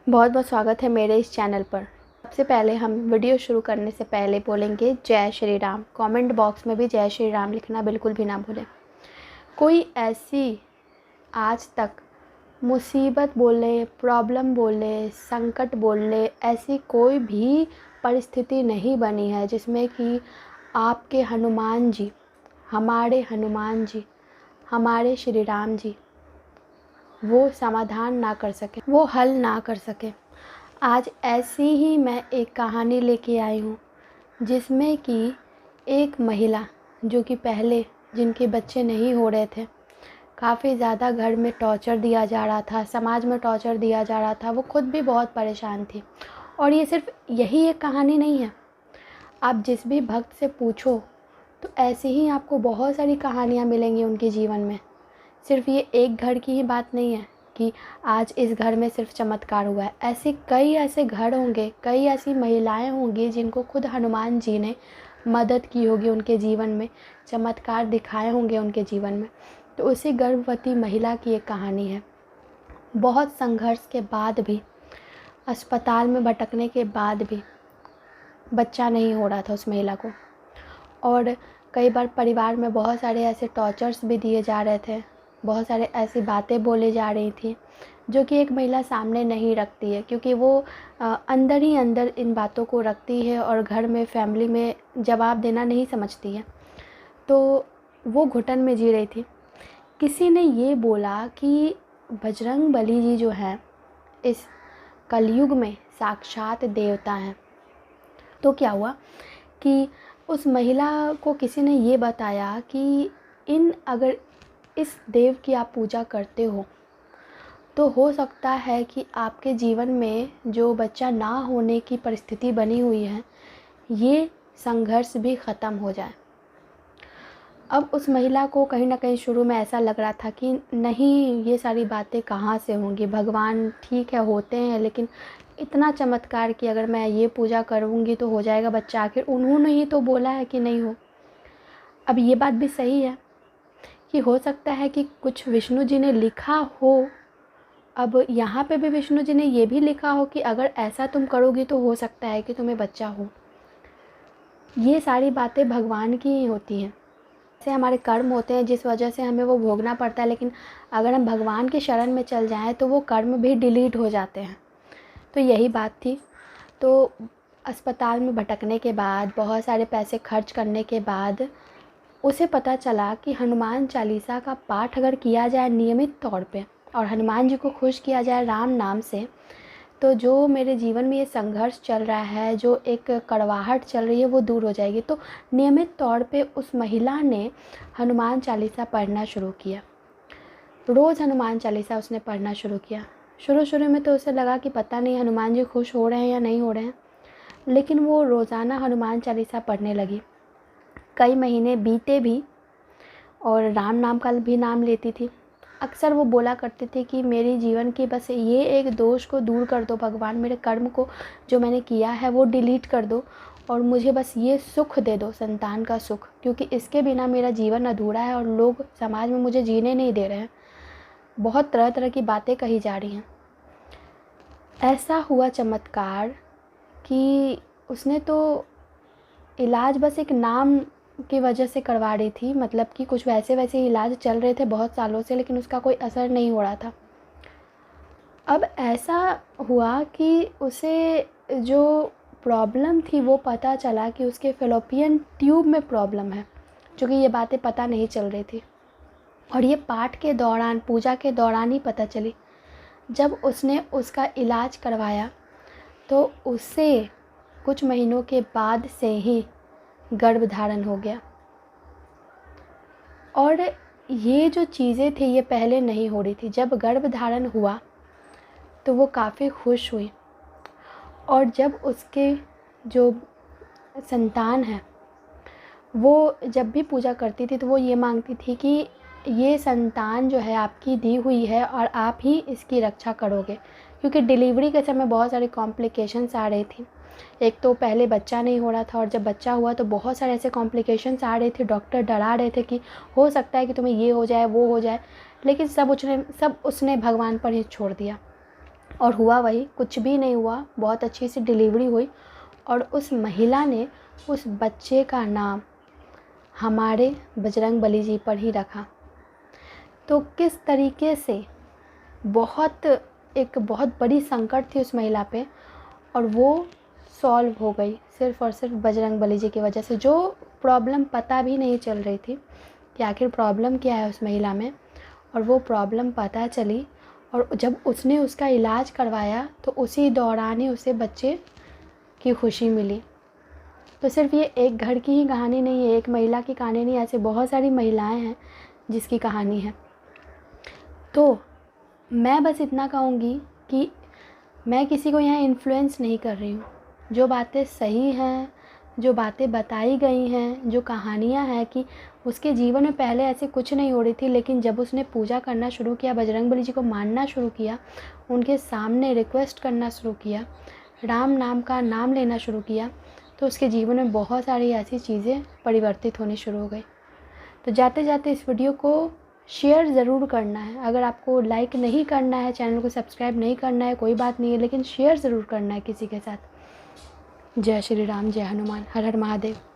बहुत बहुत स्वागत है मेरे इस चैनल पर। सबसे पहले हम वीडियो शुरू करने से पहले बोलेंगे जय श्री राम। कमेंट बॉक्स में भी जय श्री राम लिखना बिल्कुल भी ना भूलें। कोई ऐसी आज तक मुसीबत बोले, प्रॉब्लम बोले, संकट बोले, ऐसी कोई भी परिस्थिति नहीं बनी है जिसमें कि आपके हनुमान जी, हमारे श्री राम जी वो समाधान ना कर सके, वो हल ना कर सके। आज ऐसी ही मैं एक कहानी लेके आई हूँ जिसमें कि एक महिला जो कि पहले जिनके बच्चे नहीं हो रहे थे, काफ़ी ज़्यादा घर में टॉर्चर दिया जा रहा था, समाज में टॉर्चर दिया जा रहा था, वो खुद भी बहुत परेशान थी। और ये सिर्फ यही एक कहानी नहीं है, आप जिस भी भक्त से पूछो तो ऐसे ही आपको बहुत सारी कहानियाँ मिलेंगी उनके जीवन में। सिर्फ ये एक घर की ही बात नहीं है कि आज इस घर में सिर्फ चमत्कार हुआ है। ऐसे कई ऐसे घर होंगे, कई ऐसी महिलाएं होंगी जिनको खुद हनुमान जी ने मदद की होगी उनके जीवन में, चमत्कार दिखाए होंगे उनके जीवन में। तो उसी गर्भवती महिला की एक कहानी है। बहुत संघर्ष के बाद भी, अस्पताल में भटकने के बाद भी बच्चा नहीं हो रहा था उस महिला को। और कई बार परिवार में बहुत सारे ऐसे टॉर्चर्स भी दिए जा रहे थे, बहुत सारे ऐसी बातें बोली जा रही थी जो कि एक महिला सामने नहीं रखती है, क्योंकि वो अंदर ही अंदर इन बातों को रखती है और घर में, फैमिली में जवाब देना नहीं समझती है। तो वो घुटन में जी रही थी। किसी ने ये बोला कि बजरंग बली जी जो हैं इस कलयुग में साक्षात देवता हैं। तो क्या हुआ कि उस महिला को किसी ने ये बताया कि अगर इस देव की आप पूजा करते हो तो हो सकता है कि आपके जीवन में जो बच्चा ना होने की परिस्थिति बनी हुई है, ये संघर्ष भी ख़त्म हो जाए। अब उस महिला को कहीं ना कहीं शुरू में ऐसा लग रहा था कि नहीं, ये सारी बातें कहाँ से होंगी, भगवान ठीक है होते हैं, लेकिन इतना चमत्कार कि अगर मैं ये पूजा करूँगी तो हो जाएगा बच्चा, आखिर उन्होंने ही तो बोला है कि नहीं हो। अब ये बात भी सही है कि हो सकता है कि कुछ विष्णु जी ने लिखा हो। अब यहाँ पे भी विष्णु जी ने ये भी लिखा हो कि अगर ऐसा तुम करोगी तो हो सकता है कि तुम्हें बच्चा हो। ये सारी बातें भगवान की ही होती हैं। से हमारे कर्म होते हैं जिस वजह से हमें वो भोगना पड़ता है, लेकिन अगर हम भगवान की शरण में चल जाएं तो वो कर्म भी डिलीट हो जाते हैं। तो यही बात थी। तो अस्पताल में भटकने के बाद, बहुत सारे पैसे खर्च करने के बाद उसे पता चला कि हनुमान चालीसा का पाठ अगर किया जाए नियमित तौर पे और हनुमान जी को खुश किया जाए राम नाम से, तो जो मेरे जीवन में ये संघर्ष चल रहा है, जो एक कड़वाहट चल रही है, वो दूर हो जाएगी। तो नियमित तौर पे उस महिला ने हनुमान चालीसा पढ़ना शुरू किया। रोज़ हनुमान चालीसा उसने पढ़ना शुरू किया। शुरू में तो उसे लगा कि पता नहीं हनुमान जी खुश हो रहे हैं या नहीं हो रहे हैं, लेकिन वो रोज़ाना हनुमान चालीसा पढ़ने लगी। कई महीने बीते भी और राम नाम का भी नाम लेती थी। अक्सर वो बोला करती थी कि मेरे जीवन की बस ये एक दोष को दूर कर दो भगवान, मेरे कर्म को जो मैंने किया है वो डिलीट कर दो और मुझे बस ये सुख दे दो, संतान का सुख, क्योंकि इसके बिना मेरा जीवन अधूरा है और लोग समाज में मुझे जीने नहीं दे रहे हैं। बहुत तरह तरह की बातें कही जा रही हैं। ऐसा हुआ चमत्कार कि उसने तो इलाज बस एक नाम की वजह से करवा रही थी, मतलब कि कुछ वैसे इलाज चल रहे थे बहुत सालों से, लेकिन उसका कोई असर नहीं हो रहा था। अब ऐसा हुआ कि उसे जो प्रॉब्लम थी वो पता चला कि उसके फैलोपियन ट्यूब में प्रॉब्लम है, क्योंकि ये बातें पता नहीं चल रही थी। और ये पाठ के दौरान, पूजा के दौरान ही पता चली। जब उसने उसका इलाज करवाया तो उसे कुछ महीनों के बाद से ही गर्भधारण हो गया। और ये जो चीज़ें थी ये पहले नहीं हो रही थी। जब गर्भधारण हुआ तो वो काफ़ी खुश हुई, और जब उसके जो संतान है वो जब भी पूजा करती थी तो वो ये मांगती थी कि ये संतान जो है आपकी दी हुई है और आप ही इसकी रक्षा करोगे, क्योंकि डिलीवरी के समय बहुत सारी कॉम्प्लिकेशंस आ रही थी। एक तो पहले बच्चा नहीं हो रहा था, और जब बच्चा हुआ तो बहुत सारे ऐसे कॉम्प्लिकेशंस आ रहे थे। डॉक्टर डरा रहे थे कि हो सकता है कि तुम्हें ये हो जाए, वो हो जाए, लेकिन सब उसने भगवान पर ही छोड़ दिया। और हुआ वही, कुछ भी नहीं हुआ, बहुत अच्छी सी डिलीवरी हुई और उस महिला ने उस बच्चे का नाम हमारे बजरंगबली जी पर ही रखा। तो किस तरीके से एक बहुत बड़ी संकट थी उस महिला पे और वो सॉल्व हो गई सिर्फ़ और सिर्फ बजरंगबली जी की वजह से। जो प्रॉब्लम पता भी नहीं चल रही थी कि आखिर प्रॉब्लम क्या है उस महिला में, और वो प्रॉब्लम पता चली और जब उसने उसका इलाज करवाया तो उसी दौरान ही उसे बच्चे की खुशी मिली। तो सिर्फ ये एक घर की ही कहानी नहीं है, एक महिला की कहानी नहीं, ऐसे बहुत सारी महिलाएं हैं जिसकी कहानी है। तो मैं बस इतना कहूँगी कि मैं किसी को यहाँ इन्फ्लुएंस नहीं कर रही हूँ। जो बातें सही हैं, जो बातें बताई गई हैं, जो कहानियाँ हैं कि उसके जीवन में पहले ऐसे कुछ नहीं हो रही थी, लेकिन जब उसने पूजा करना शुरू किया, बजरंगबली जी को मानना शुरू किया, उनके सामने रिक्वेस्ट करना शुरू किया, राम नाम का नाम लेना शुरू किया, तो उसके जीवन में बहुत सारी ऐसी चीज़ें परिवर्तित होनी शुरू हो गई। तो जाते जाते इस वीडियो को शेयर ज़रूर करना है। अगर आपको लाइक नहीं करना है, चैनल को सब्सक्राइब नहीं करना है, कोई बात नहीं है, लेकिन शेयर ज़रूर करना है किसी के साथ। जय श्री राम, जय हनुमान, हर हर महादेव।